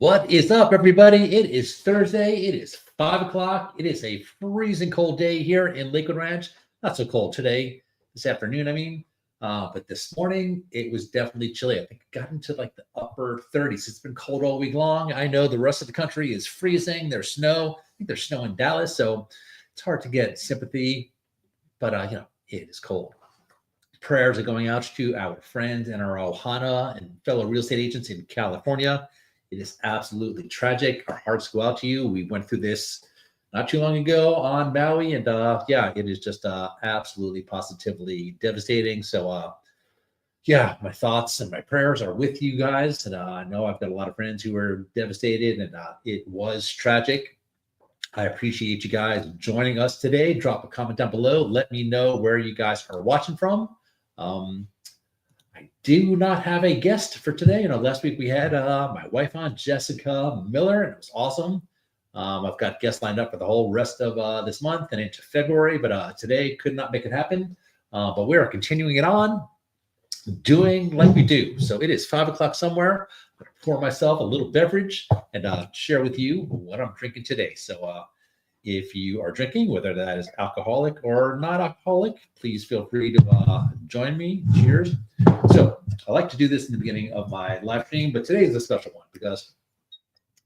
What is up, everybody? It is Thursday. It is 5 o'clock. It is a freezing cold day here in Lakewood Ranch. Not so cold today, this afternoon, I mean. But this morning, it was definitely chilly. I think it got into like the upper 30s. It's been cold all week long. I know the rest of the country is freezing. There's snow. I think there's snow in Dallas, so it's hard to get sympathy. But, it is cold. Prayers are going out to our friends and our Ohana and fellow real estate agents in California. It is absolutely tragic. Our hearts go out to you. We went through this not too long ago on Maui, and it is just absolutely positively devastating. So, my thoughts and my prayers are with you guys. And I know I've got a lot of friends who are devastated, and it was tragic. I appreciate you guys joining us today. Drop a comment down below. Let me know where you guys are watching from. I do not have a guest for today. Last week we had my wife on, Jessica Miller, and it was awesome. I've got guests lined up for the whole rest of this month and into February, but today could not make it happen. But we are continuing it on, doing like we do. So it is 5 o'clock somewhere. I'm going to pour myself a little beverage and share with you what I'm drinking today. So if you are drinking, whether that is alcoholic or not alcoholic, please feel free to join me. Cheers. So I like to do this in the beginning of my live stream, but today is a special one because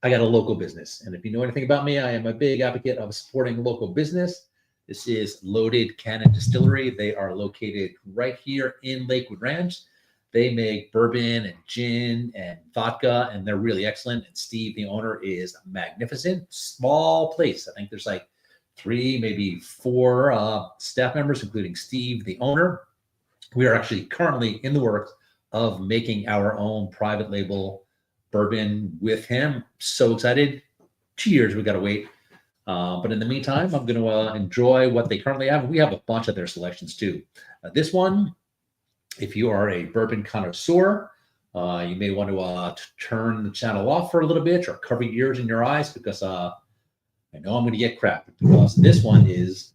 I got a local business. And if you know anything about me, I am a big advocate of supporting local business. This is Loaded Cannon Distillery. They are located right here in Lakewood Ranch. They make bourbon and gin and vodka, and they're really excellent. And Steve, the owner, is magnificent. Small place. I think there's like 3, maybe 4 staff members, including Steve, the owner. We are actually currently in the works of making our own private label bourbon with him. So excited. 2 years we got to wait. But in the meantime, I'm going to enjoy what they currently have. We have a bunch of their selections too. This one, if you are a bourbon connoisseur, you may want to turn the channel off for a little bit or cover your ears and your eyes because I know I'm going to get crap because this one is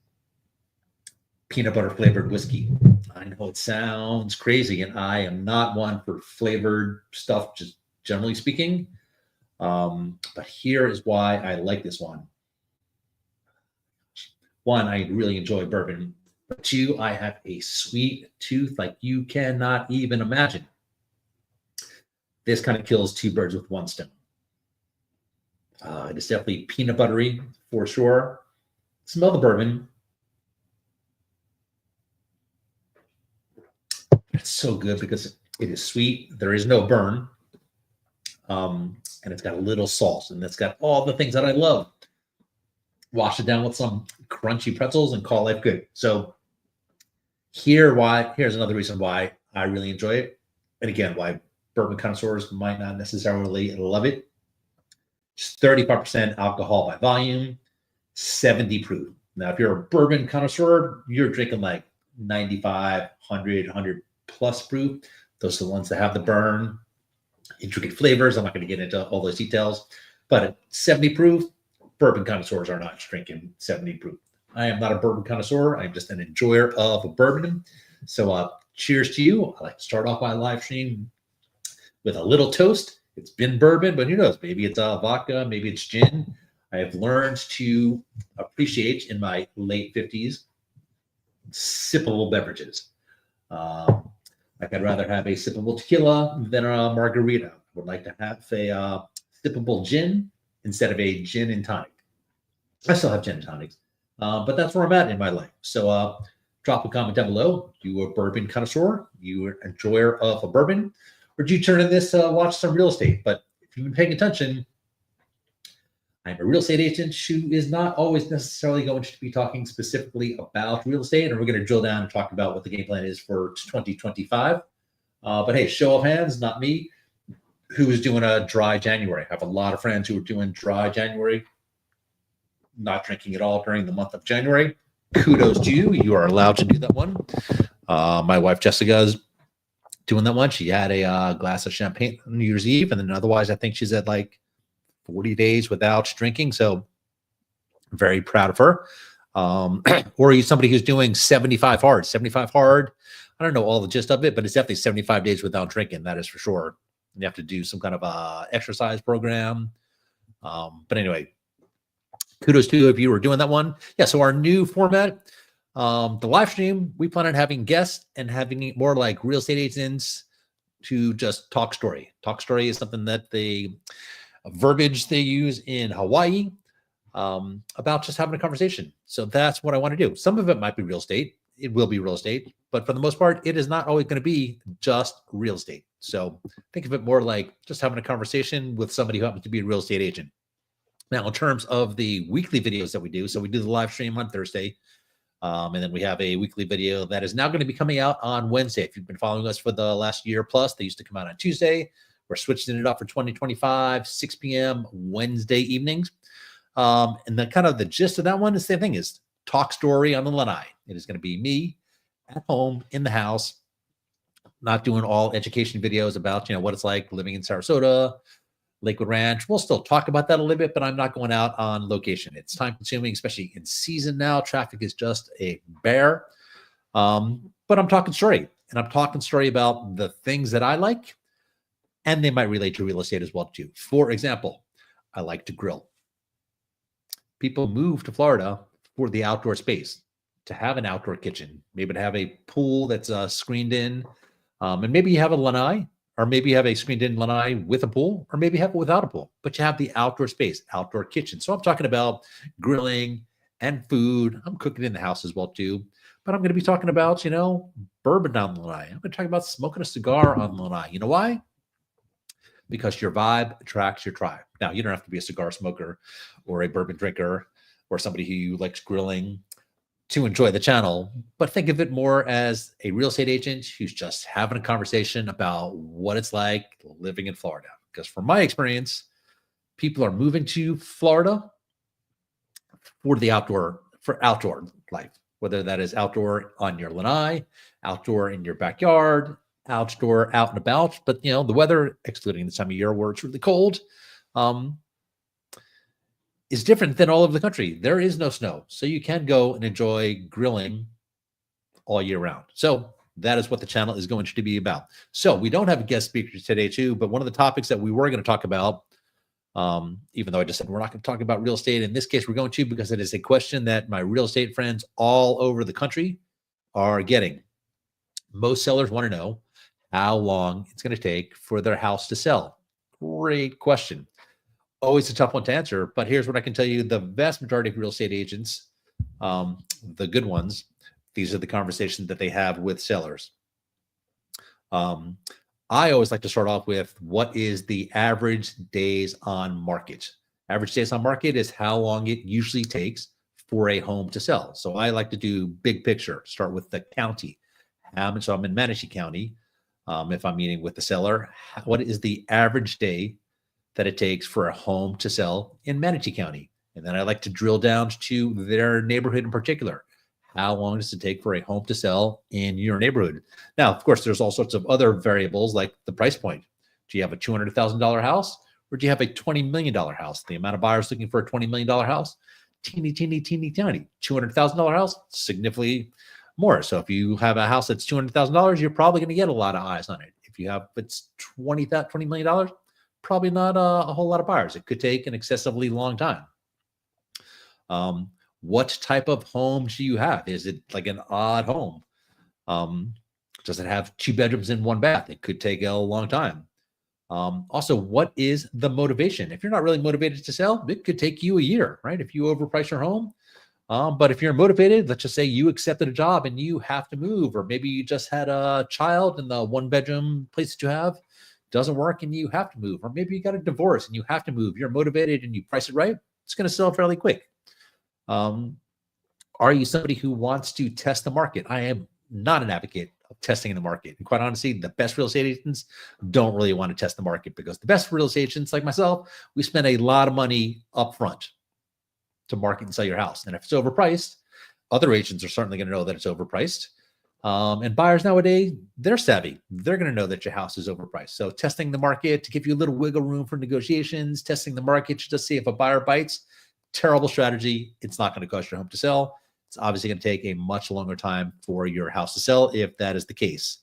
peanut butter flavored whiskey. I know it sounds crazy, and I am not one for flavored stuff, just generally speaking. But here is why I like this one. One, I really enjoy bourbon. But 2, I have a sweet tooth like you cannot even imagine. This kind of kills 2 birds with 1 stone. It is definitely peanut buttery for sure. Smell the bourbon. It's so good because it is sweet. There is no burn. And it's got a little salt, and it's got all the things that I love. Wash it down with some crunchy pretzels and call life good. So here's another reason why I really enjoy it. And again, why bourbon connoisseurs might not necessarily love it. Just 35% alcohol by volume, 70 proof. Now, if you're a bourbon connoisseur, you're drinking like 95, 100 plus proof. Those are the ones that have the burn, intricate flavors. I'm not going to get into all those details, but at 70 proof, bourbon connoisseurs are not drinking 70 proof. I am not a bourbon connoisseur. I'm just an enjoyer of bourbon. So cheers to you. I like to start off my live stream with a little toast. It's been bourbon, but who knows? Maybe it's vodka, maybe it's gin. I have learned to appreciate in my late 50s sippable beverages. Like I'd rather have a sippable tequila than a margarita. I would like to have a sippable gin instead of a gin and tonic. I still have gin and tonics. But that's where I'm at in my life. So drop a comment down below. You a bourbon connoisseur? You an enjoyer of a bourbon? Or do you turn in this, watch some real estate? But if you've been paying attention, I'm a real estate agent who is not always necessarily going to be talking specifically about real estate. And we're going to drill down and talk about what the game plan is for 2025. But hey, show of hands, not me, who is doing a dry January. I have a lot of friends who are doing dry January, not drinking at all during the month of January. Kudos to you. You are allowed to do that one. My wife, Jessica, is doing that one. She had a glass of champagne on New Year's Eve. And then otherwise, I think she's at like 40 days without drinking. So I'm very proud of her. Or are you somebody who's doing 75 hard? 75 hard. I don't know all the gist of it, but it's definitely 75 days without drinking. That is for sure. You have to do some kind of a exercise program. But anyway, kudos to you if you were doing that one. Yeah, so our new format, the live stream, we plan on having guests and having it more like real estate agents to just talk story. Talk story is something that verbiage they use in Hawaii about just having a conversation. So that's what I want to do. Some of it might be real estate. It will be real estate, but for the most part, it is not always going to be just real estate. So think of it more like just having a conversation with somebody who happens to be a real estate agent. Now, in terms of the weekly videos that we do, so we do the live stream on Thursday, and then we have a weekly video that is now going to be coming out on Wednesday. If you've been following us for the last year plus, they used to come out on Tuesday. We're switching it up for 2025, 6 p.m. Wednesday evenings. And the kind of the gist of that one is the same thing, is talk story on the lanai. It is going to be me at home in the house, not doing all education videos about, what it's like living in Sarasota, Lakewood Ranch. We'll still talk about that a little bit, but I'm not going out on location. It's time consuming, especially in season now. Traffic is just a bear. But I'm talking story, and I'm talking story about the things that I like, and they might relate to real estate as well too. For example, I like to grill. People move to Florida for the outdoor space, to have an outdoor kitchen, maybe to have a pool that's screened in, and maybe you have a lanai, or maybe you have a screened in lanai with a pool, or maybe you have it without a pool, but you have the outdoor space, outdoor kitchen. So I'm talking about grilling and food. I'm cooking in the house as well too, but I'm going to be talking about, bourbon on the lanai. I'm going to talk about smoking a cigar on the lanai. You know why? Because your vibe attracts your tribe. Now, you don't have to be a cigar smoker or a bourbon drinker or somebody who likes grilling to enjoy the channel, but think of it more as a real estate agent who's just having a conversation about what it's like living in Florida. Because from my experience, people are moving to Florida for outdoor life, whether that is outdoor on your lanai, outdoor in your backyard, outdoor out and about. But the weather, excluding the time of year where it's really cold, is different than all over the country. There is no snow, so you can go and enjoy grilling all year round. So that is what the channel is going to be about. So we don't have a guest speaker today too, but one of the topics that we were going to talk about, even though I just said we're not going to talk about real estate, in this case we're going to, because it is a question that my real estate friends all over the country are getting. Most sellers want to know how long it's going to take for their house to sell. Great question. Always a tough one to answer, but here's what I can tell you. The vast majority of real estate agents, the good ones, these are the conversations that they have with sellers. I always like to start off with, what is the average days on market? Average days on market is how long it usually takes for a home to sell. So I like to do big picture, start with the county. So I'm in Manatee County. If I'm meeting with the seller, what is the average day that it takes for a home to sell in Manatee County? And then I like to drill down to their neighborhood in particular. How long does it take for a home to sell in your neighborhood? Now, of course, there's all sorts of other variables like the price point. Do you have a $200,000 house, or do you have a $20 million house? The amount of buyers looking for a $20 million house, teeny, tiny. $200,000 house, significantly more. So if you have a house that's $200,000, you're probably going to get a lot of eyes on it. If it's $20 million, probably not a whole lot of buyers. It could take an excessively long time. What type of home do you have? Is it like an odd home? Does it have 2 bedrooms and 1 bath? It could take a long time. Also, what is the motivation? If you're not really motivated to sell, it could take you a year, right? If you overprice your home. But if you're motivated, let's just say you accepted a job and you have to move, or maybe you just had a child and the 1-bedroom place that you have doesn't work and you have to move, or maybe you got a divorce and you have to move. You're motivated and you price it right, it's going to sell fairly quick. Are you somebody who wants to test the market? I am not an advocate of testing in the market. And quite honestly, the best real estate agents don't really want to test the market, because the best real estate agents like myself, we spend a lot of money up front to market and sell your house. And if it's overpriced, other agents are certainly going to know that it's overpriced. And buyers nowadays, they're savvy. They're going to know that your house is overpriced. So testing the market to give you a little wiggle room for negotiations, testing the market to just see if a buyer bites, terrible strategy. It's not going to cost your home to sell. It's obviously going to take a much longer time for your house to sell if that is the case.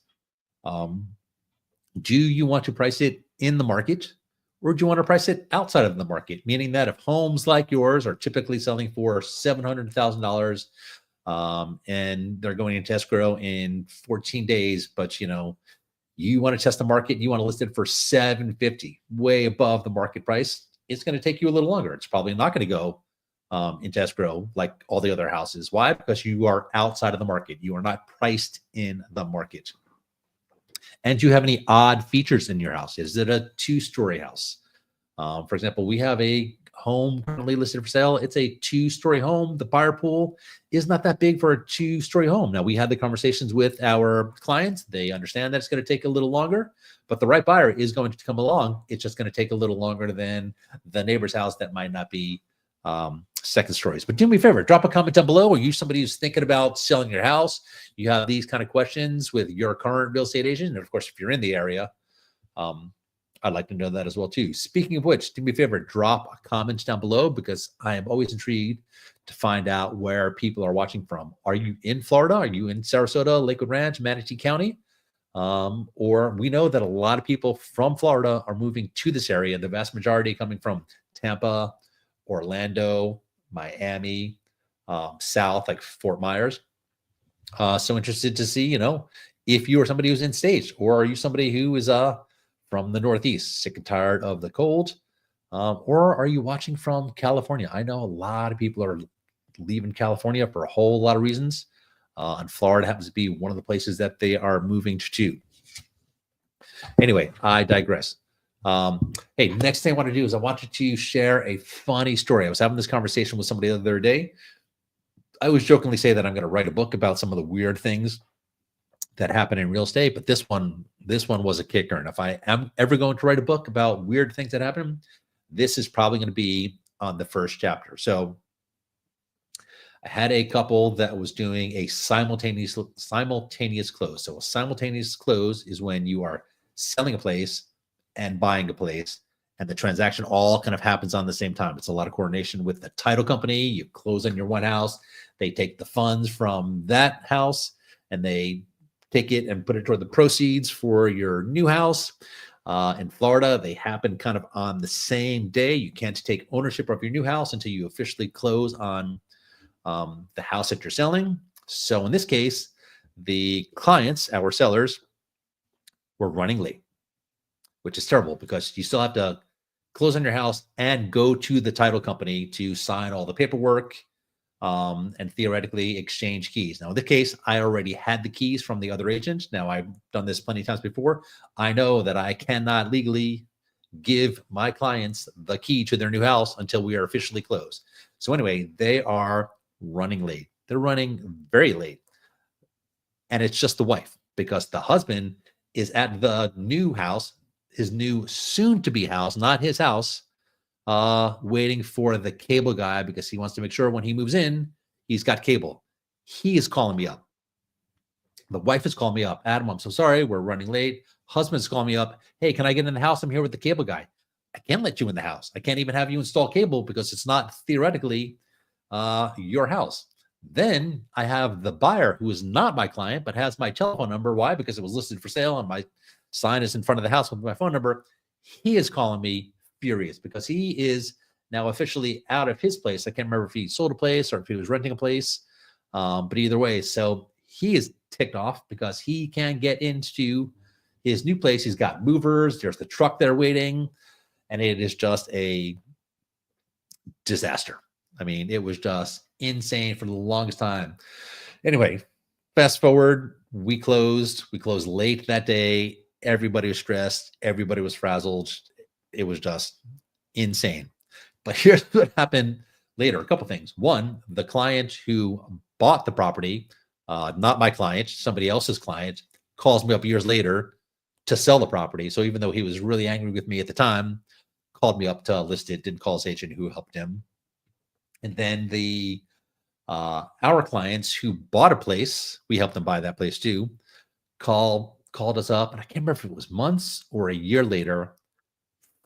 Do you want to price it in the market, or do you want to price it outside of the market? Meaning that if homes like yours are typically selling for $700,000, and they're going into escrow in 14 days, but you want to test the market, you want to list it for 750, way above the market price, it's going to take you a little longer. It's probably not going to go into escrow like all the other houses. Why? Because you are outside of the market. You are not priced in the market. And do you have any odd features in your house? Is it a two-story house? For example, we have a home currently listed for sale. It's a two-story home. The buyer pool is not that big for a two-story home. Now, we had the conversations with our clients. They understand that it's going to take a little longer, but the right buyer is going to come along. It's just going to take a little longer than the neighbor's house that might not be second stories. But do me a favor, drop a comment down below. Are you somebody who's thinking about selling your house? You have these kind of questions with your current real estate agent. And of course, if you're in the area, I'd like to know that as well too. Speaking of which, do me a favor, drop a comment down below, because I am always intrigued to find out where people are watching from. Are you in Florida? Are you in Sarasota, Lakewood Ranch, Manatee County? Or we know that a lot of people from Florida are moving to this area. The vast majority coming from Tampa, Orlando, Miami, south, like Fort Myers. So interested to see, if you are somebody who's in state, or are you somebody who is from the Northeast, sick and tired of the cold, or are you watching from California? I know a lot of people are leaving California for a whole lot of reasons, and Florida happens to be one of the places that they are moving to. Anyway, I digress. Hey, next thing I want to do is I wanted to share a funny story. I was having this conversation with somebody the other day. I always jokingly say that I'm going to write a book about some of the weird things that happen in real estate, but this one was a kicker. And if I am ever going to write a book about weird things that happen, this is probably going to be on the first chapter. So I had a couple that was doing a simultaneous close. So a simultaneous close is when you are selling a place and buying a place, and the transaction all kind of happens on the same time. It's a lot of coordination with the title company. You close on your one house, they take the funds from that house and they take it and put it toward the proceeds for your new house. In Florida, they happen kind of on the same day. You can't take ownership of your new house until you officially close on the house that you're selling. So in this case, the clients, our sellers, were running late, which is terrible because you still have to close on your house and go to the title company to sign all the paperwork, and theoretically exchange keys. Now, in this case, I already had the keys from the other agent. Now, I've done this plenty of times before. I know that I cannot legally give my clients the key to their new house until we are officially closed. So anyway, they are running late. They're running very late. And it's just the wife, because the husband is at the new house, his new soon-to-be house, not his house, waiting for the cable guy, because he wants to make sure when he moves in, he's got cable. He is calling me up. The wife is calling me up. Adam, I'm so sorry. We're running late. Husband's calling me up. Hey, can I get in the house? I'm here with the cable guy. I can't let you in the house. I can't even have you install cable because it's not theoretically your house. Then I have the buyer, who is not my client, but has my telephone number. Why? Because it was listed for sale and my sign is in front of the house with my phone number. He is calling me furious because he is now officially out of his place. I can't remember if he sold a place or if he was renting a place, but either way, so he is ticked off because he can't get into his new place. He's got movers. There's the truck there waiting, and it is just a disaster. I mean, it was just insane for the longest time. Anyway, fast forward, we closed late that day. Everybody was stressed. Everybody was frazzled. It was just insane. But here's what happened later. A couple things. One, the client who bought the property, not my client, somebody else's client, calls me up years later to sell the property. So even though he was really angry with me at the time, called me up to list it, didn't call his agent who helped him. And then our clients who bought a place, we helped them buy that place too, called us up, and I can't remember if it was months or a year later,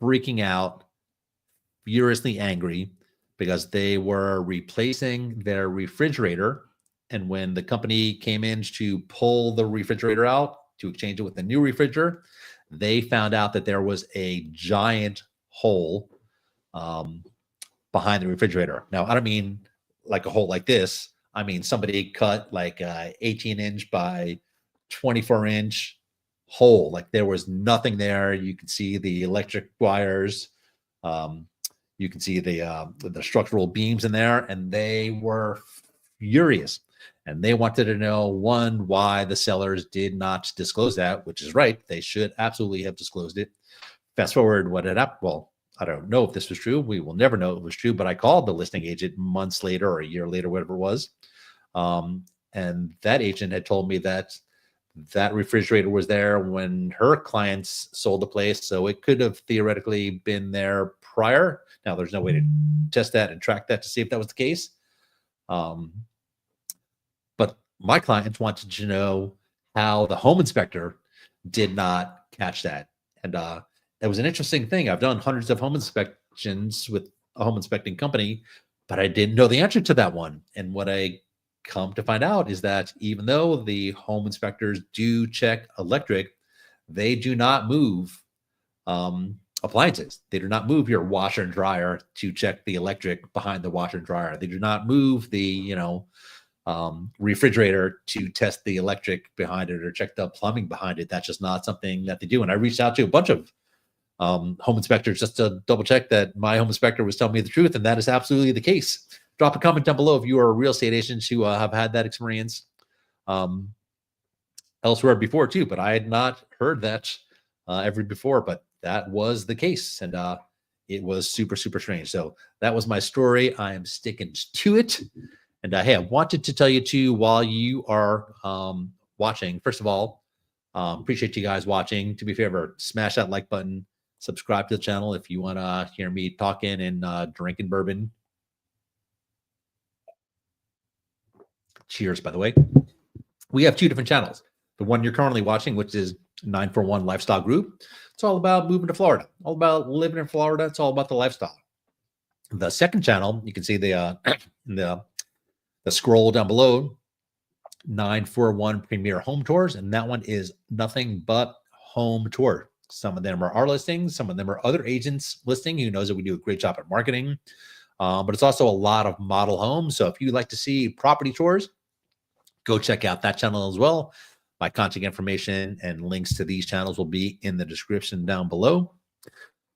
freaking out, furiously angry, because they were replacing their refrigerator. And when the company came in to pull the refrigerator out to exchange it with the new refrigerator, they found out that there was a giant hole behind the refrigerator. Now, I don't mean like a hole like this. I mean, somebody cut like a 18-inch by 24-inch hole. Like there was nothing there. You could see the electric wires. You can see the structural beams in there, and they were furious. And they wanted to know, one, why the sellers did not disclose that, which is right. They should absolutely have disclosed it. Fast forward, what had happened? Well, I don't know if this was true. We will never know it was true, but I called the listing agent months later or a year later, whatever it was. And that agent had told me that that refrigerator was there when her clients sold the place. So it could have theoretically been there prior. Now, there's no way to test that and track that to see if that was the case. But my clients wanted to know how the home inspector did not catch that. And it was an interesting thing. I've done hundreds of home inspections with a home inspecting company, but I didn't know the answer to that one. And what I come to find out is that even though the home inspectors do check electric, they do not move appliances. They do not move your washer and dryer to check the electric behind the washer and dryer. They do not move the, refrigerator to test the electric behind it or check the plumbing behind it. That's just not something that they do. And I reached out to a bunch of home inspectors just to double check that my home inspector was telling me the truth. And that is absolutely the case. Drop a comment down below if you are a real estate agent who have had that experience elsewhere before too, but I had not heard that ever before, but that was the case. And it was super, super strange. So that was my story. I am sticking to it. And hey, I wanted to tell you too, while you are watching, first of all, appreciate you guys watching. Do me a favor, smash that like button, subscribe to the channel if you want to hear me talking and drinking bourbon. Cheers, by the way. We have two different channels. The one you're currently watching, which is 941 Lifestyle Group. It's all about moving to Florida, all about living in Florida. It's all about the lifestyle. The second channel, you can see the scroll down below, 941 Premier Home Tours, and that one is nothing but home tour. Some of them are our listings, some of them are other agents listing who knows that we do a great job at marketing, but it's also a lot of model homes. So if you'd like to see property tours, go check out that channel as well. My contact information and links to these channels will be in the description down below.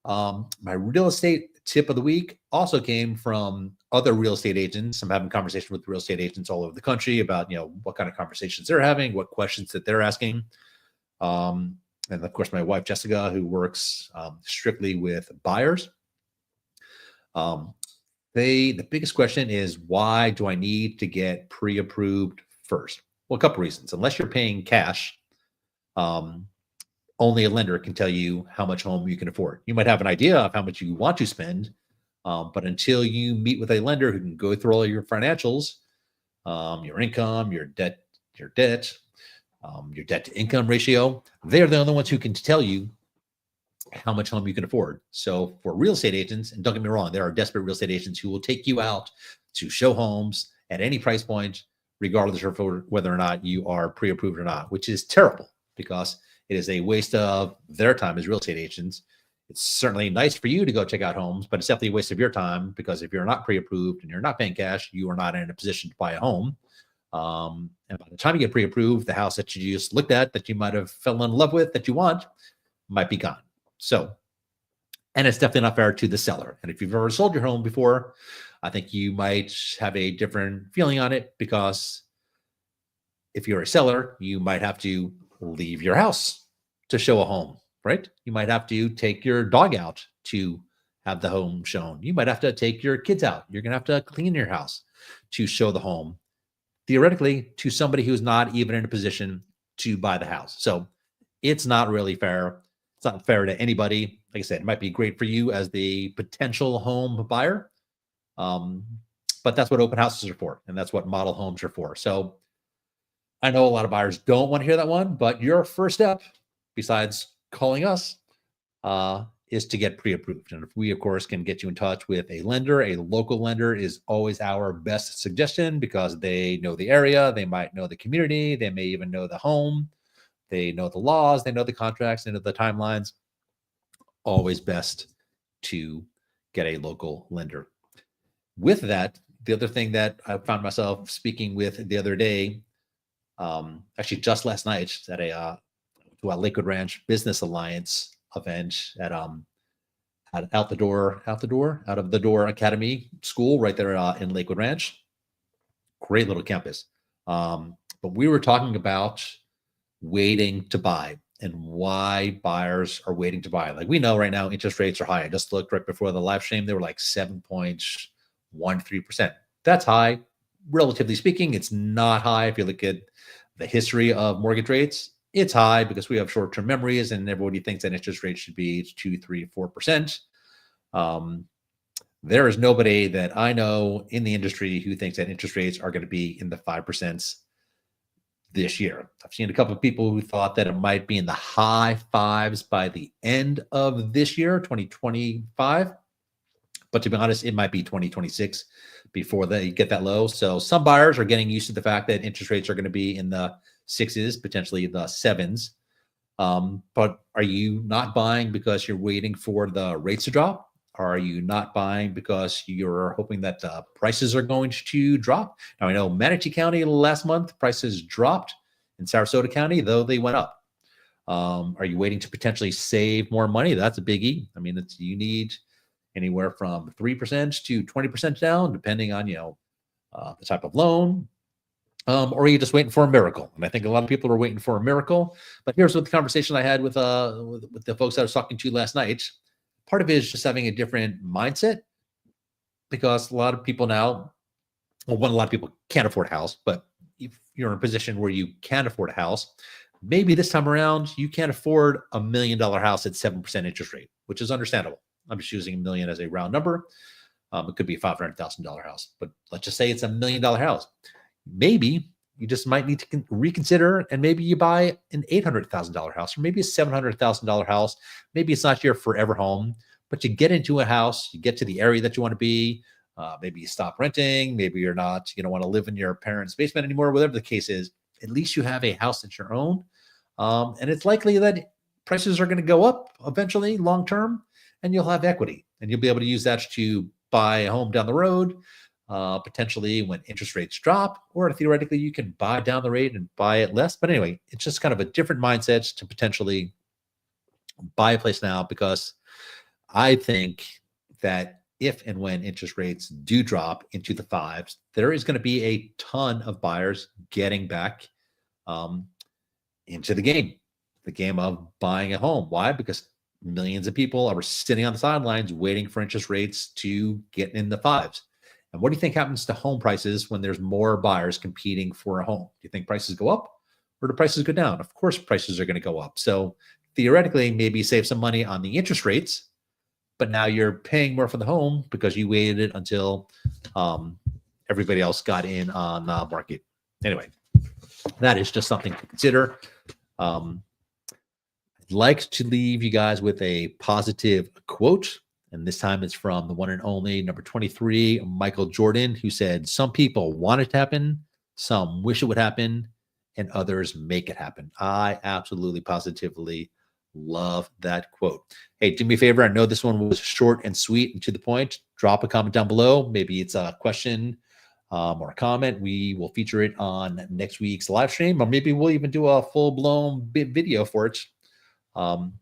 My real estate tip of the week also came from other real estate agents. I'm having conversation with real estate agents all over the country about, what kind of conversations they're having, what questions that they're asking. And of course, my wife, Jessica, who works strictly with buyers. The biggest question is, why do I need to get pre-approved first? Well, a couple reasons. Unless you're paying cash, only a lender can tell you how much home you can afford. You might have an idea of how much you want to spend, but until you meet with a lender who can go through all your financials, your income, your debt to income ratio, they're the only ones who can tell you how much home you can afford. So for real estate agents, and don't get me wrong, there are desperate real estate agents who will take you out to show homes at any price point, regardless of whether or not you are pre-approved or not, which is terrible because it is a waste of their time as real estate agents. It's certainly nice for you to go check out homes, but it's definitely a waste of your time because if you're not pre-approved and you're not paying cash, you are not in a position to buy a home. And by the time you get pre-approved, the house that you just looked at that you might have fell in love with that you want might be gone. So, and it's definitely not fair to the seller. And if you've ever sold your home before, I think you might have a different feeling on it because if you're a seller, you might have to leave your house to show a home, right? You might have to take your dog out to have the home shown. You might have to take your kids out. You're going to have to clean your house to show the home, theoretically, to somebody who's not even in a position to buy the house. So it's not really fair. It's not fair to anybody. Like I said, it might be great for you as the potential home buyer. But that's what open houses are for. And that's what model homes are for. So I know a lot of buyers don't want to hear that one, but your first step, besides calling us, is to get pre-approved. And if we, of course, can get you in touch with a lender, a local lender is always our best suggestion because they know the area, they might know the community, they may even know the home. They know the laws, they know the contracts, they know the timelines. Always best to get a local lender. With that, the other thing that I found myself speaking with the other day, actually just last night at a Lakewood Ranch Business Alliance event at out of the door Academy School right there in Lakewood Ranch. Great little campus. But we were talking about waiting to buy and why buyers are waiting to buy. Like we know right now, interest rates are high. I just looked right before the live stream. They were like 7.13%. That's high. Relatively speaking, it's not high. If you look at the history of mortgage rates, it's high because we have short-term memories and everybody thinks that interest rates should be 2, 3, 4%. There is nobody that I know in the industry who thinks that interest rates are going to be in the 5% this year. I've seen a couple of people who thought that it might be in the high fives by the end of this year, 2025. But to be honest, it might be 2026 before they get that low. So some buyers are getting used to the fact that interest rates are going to be in the sixes, potentially the sevens. But are you not buying because you're waiting for the rates to drop? Are you not buying because you're hoping that the prices are going to drop? Now, I know Manatee County last month, prices dropped. In Sarasota County, though, they went up. Are you waiting to potentially save more money? That's a biggie. I mean, you need anywhere from 3% to 20% down, depending on, the type of loan. Or are you just waiting for a miracle? And I think a lot of people are waiting for a miracle. But here's what the conversation I had with the folks I was talking to last night. Part of it is just having a different mindset, because a lot of people now, a lot of people can't afford a house, but if you're in a position where you can afford a house, maybe this time around you can't afford $1 million house at 7% interest rate, which is understandable. I'm just using $1 million as a round number. It could be a $500,000 house, but let's just say it's $1 million house. Maybe you just might need to reconsider, and maybe you buy an $800,000 house, or maybe a $700,000 house. Maybe it's not your forever home, but you get into a house, you get to the area that you want to be. Maybe you stop renting. Maybe you don't want to live in your parents' basement anymore. Whatever the case is, at least you have a house that's your own. And it's likely that prices are going to go up eventually, long term, and you'll have equity, and you'll be able to use that to buy a home down the road. Potentially when interest rates drop, or theoretically you can buy down the rate and buy it less. But anyway, it's just kind of a different mindset to potentially buy a place now, because I think that if and when interest rates do drop into the fives, there is going to be a ton of buyers getting back into the game of buying a home. Why? Because millions of people are sitting on the sidelines waiting for interest rates to get in the fives. And what do you think happens to home prices when there's more buyers competing for a home? Do you think prices go up, or do prices go down? Of course, prices are going to go up. So theoretically, maybe you save some money on the interest rates, but now you're paying more for the home because you waited until everybody else got in on the market. Anyway, that is just something to consider. I'd like to leave you guys with a positive quote. And this time it's from the one and only number 23, Michael Jordan, who said, "Some people want it to happen, some wish it would happen, and others make it happen." I absolutely, positively love that quote. Hey, do me a favor. I know this one was short and sweet and to the point. Drop a comment down below. Maybe it's a question or a comment. We will feature it on next week's live stream, or maybe we'll even do a full-blown video for it on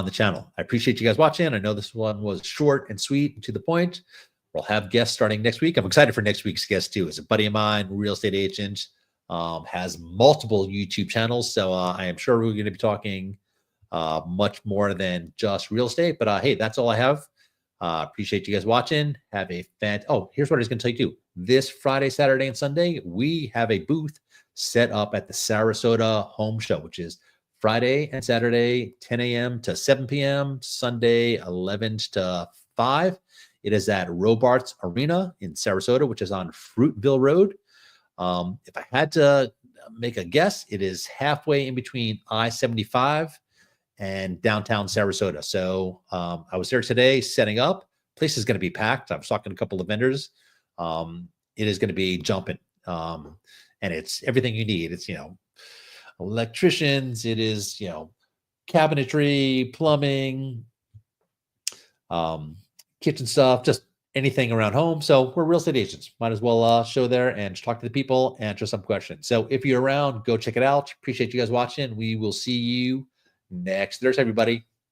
the channel. I appreciate you guys watching. I know this one was short and sweet and to the point. We'll have guests starting next week. I'm excited for next week's guest too. It's a buddy of mine, real estate agent, has multiple YouTube channels. So I am sure we're going to be talking much more than just real estate. But hey, that's all I have. Appreciate you guys watching. Have a here's what I was going to tell you too. This Friday, Saturday, and Sunday, we have a booth set up at the Sarasota Home Show, which is Friday and Saturday, 10 a.m. to 7 p.m., Sunday, 11 to 5. It is at Robarts Arena in Sarasota, which is on Fruitville Road. If I had to make a guess, it is halfway in between I-75 and downtown Sarasota. So I was there today setting up. Place is going to be packed. I was talking to a couple of vendors. It is going to be jumping. And it's everything you need. It's, electricians. It is, cabinetry, plumbing, kitchen stuff, just anything around home. So we're real estate agents. Might as well show there and talk to the people, answer some questions. So if you're around, go check it out. Appreciate you guys watching. We will see you next Thursday, everybody.